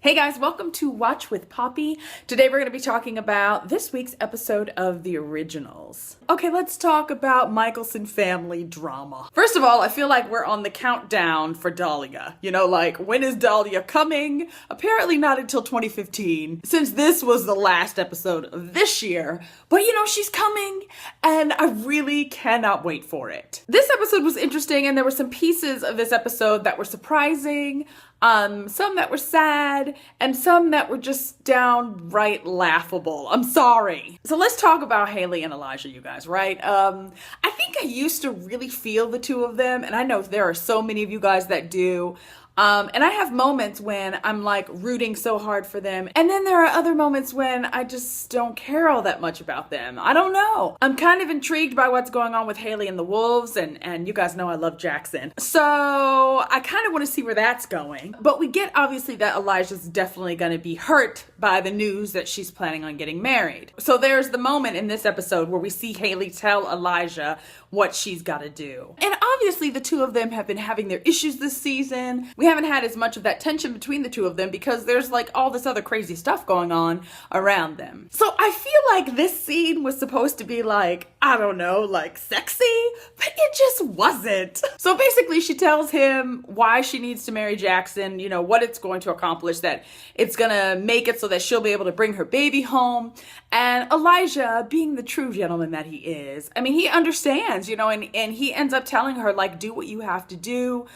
Hey guys, welcome to Watch with Poppy. Today we're going to be talking about this week's episode of The Originals. Okay, let's talk about Michelson family drama. First of all, I feel like we're on the countdown for Dahlia. You know, like, when is Dahlia coming? Apparently not until 2015, since this was the last episode of this year. But you know, she's coming, and I really cannot wait for it. This episode was interesting, and there were some pieces of this episode that were surprising. Some that were sad, and some that were just downright laughable. I'm sorry. So let's talk about Haley and Elijah, you guys, right? I think I used to really feel the two of them, and I know there are so many of you guys that do. And I have moments when I'm like rooting so hard for them. And then there are other moments when I just don't care all that much about them. I don't know. I'm kind of intrigued by what's going on with Haley and the Wolves. And you guys know I love Jackson. So I kind of want to see where that's going. But we get obviously that Elijah's definitely going to be hurt by the news that she's planning on getting married. So there's the moment in this episode where we see Haley tell Elijah what she's got to do. And obviously the two of them have been having their issues this season. We haven't had as much of that tension between the two of them because there's like all this other crazy stuff going on around them. So I feel like this scene was supposed to be like, I don't know, like sexy, but it just wasn't. So basically she tells him why she needs to marry Jackson, you know, what it's going to accomplish, that it's gonna make it so that she'll be able to bring her baby home. And Elijah, being the true gentleman that he is, I mean, he understands, you know, and he ends up telling her, like, do what you have to do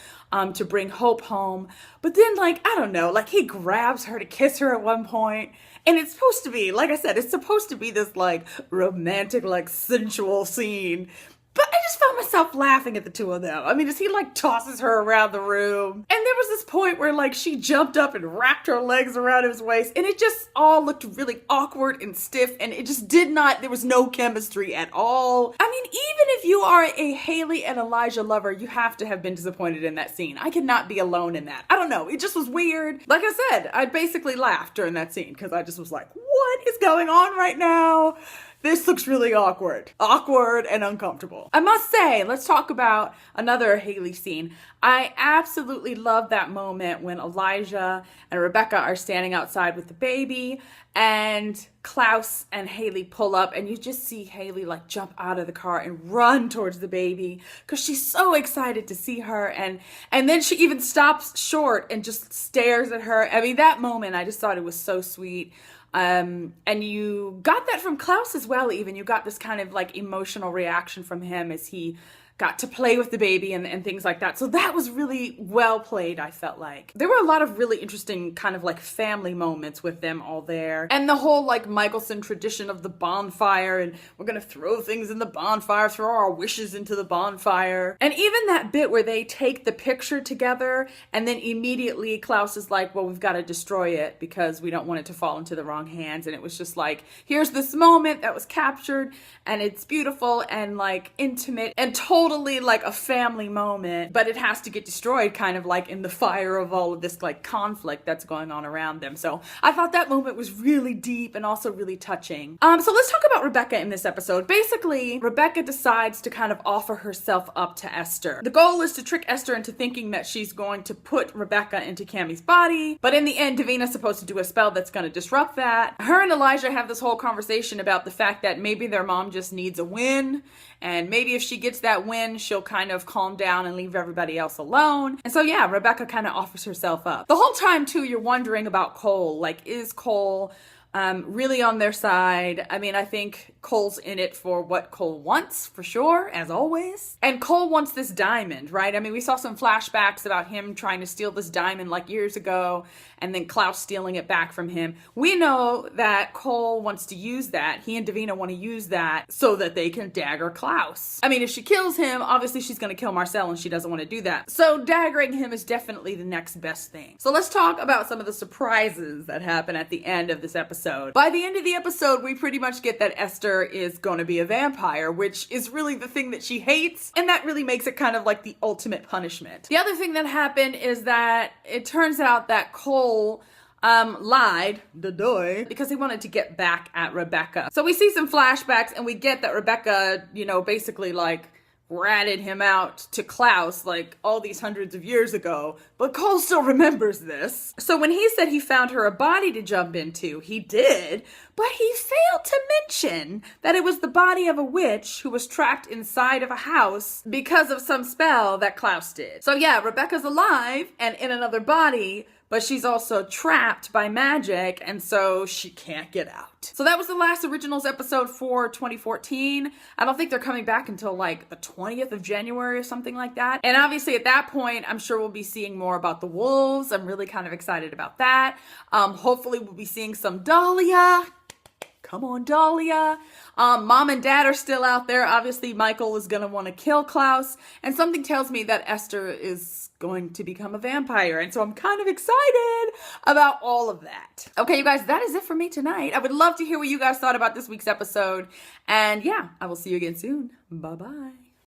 to bring Hope home. But then, like, I don't know, like, he grabs her to kiss her at one point. And it's supposed to be, like I said, it's supposed to be this, like, romantic, like, sensual scene. But I just found myself laughing at the two of them. I mean, as he like tosses her around the room. And there was this point where like she jumped up and wrapped her legs around his waist. And it just all looked really awkward and stiff. And it just did not, there was no chemistry at all. I mean, even if you are a Haley and Elijah lover, you have to have been disappointed in that scene. I could not be alone in that. I don't know. It just was weird. Like I said, I basically laughed during that scene because I just was like, what is going on right now? This looks really awkward and uncomfortable. I must say, let's talk about another Haley scene. I absolutely love that moment when Elijah and Rebecca are standing outside with the baby and Klaus and Haley pull up and you just see Haley like jump out of the car and run towards the baby because she's so excited to see her. And then she even stops short and just stares at her. I mean, that moment, I just thought it was so sweet. And you got that from Klaus as well, even. You got this kind of like emotional reaction from him as he got to play with the baby and things like that. So that was really well played, I felt like. There were a lot of really interesting kind of like family moments with them all there. And the whole like Michelson tradition of the bonfire, and we're gonna throw things in the bonfire, throw our wishes into the bonfire. And even that bit where they take the picture together and then immediately Klaus is like, well, we've got to destroy it because we don't want it to fall into the wrong hands. And it was just like, here's this moment that was captured and it's beautiful and like intimate and totally like a family moment, but it has to get destroyed kind of like in the fire of all of this like conflict that's going on around them. So I thought that moment was really deep and also really touching. So let's talk about Rebecca in this episode. Basically, Rebecca decides to kind of offer herself up to Esther. The goal is to trick Esther into thinking that she's going to put Rebecca into Cammie's body, but in the end, Davina's supposed to do a spell that's going to disrupt that. Her and Elijah have this whole conversation about the fact that maybe their mom just needs a win, and maybe if she gets that win, she'll kind of calm down and leave everybody else alone. And so yeah, Rebecca kind of offers herself up. The whole time too, you're wondering about Cole. Like, is Cole really on their side? I mean, I think Cole's in it for what Cole wants, for sure, as always. And Cole wants this diamond, right? I mean, we saw some flashbacks about him trying to steal this diamond like years ago, and then Klaus stealing it back from him. We know that Cole wants to use that. He and Davina want to use that so that they can dagger Klaus. I mean, if she kills him, obviously she's going to kill Marcel, and she doesn't want to do that. So daggering him is definitely the next best thing. So let's talk about some of the surprises that happen at the end of this episode. By the end of the episode, we pretty much get that Esther is going to be a vampire, which is really the thing that she hates, and that really makes it kind of like the ultimate punishment. The other thing that happened is that it turns out that Cole lied, because he wanted to get back at Rebecca. So we see some flashbacks and we get that Rebecca, you know, basically like ratted him out to Klaus like all these hundreds of years ago, but Cole still remembers this. So when he said he found her a body to jump into, he did, but he failed to mention that it was the body of a witch who was trapped inside of a house because of some spell that Klaus did. So yeah, Rebecca's alive and in another body, but she's also trapped by magic, and so she can't get out. So that was the last Originals episode for 2014. I don't think they're coming back until like the 20th of January or something like that. And obviously at that point, I'm sure we'll be seeing more about the wolves. I'm really kind of excited about that. Hopefully we'll be seeing some Dahlia. Come on, Dahlia. Mom and Dad are still out there. Obviously, Michael is going to want to kill Klaus. And something tells me that Esther is going to become a vampire. And so I'm kind of excited about all of that. Okay, you guys, that is it for me tonight. I would love to hear what you guys thought about this week's episode. And yeah, I will see you again soon. Bye-bye.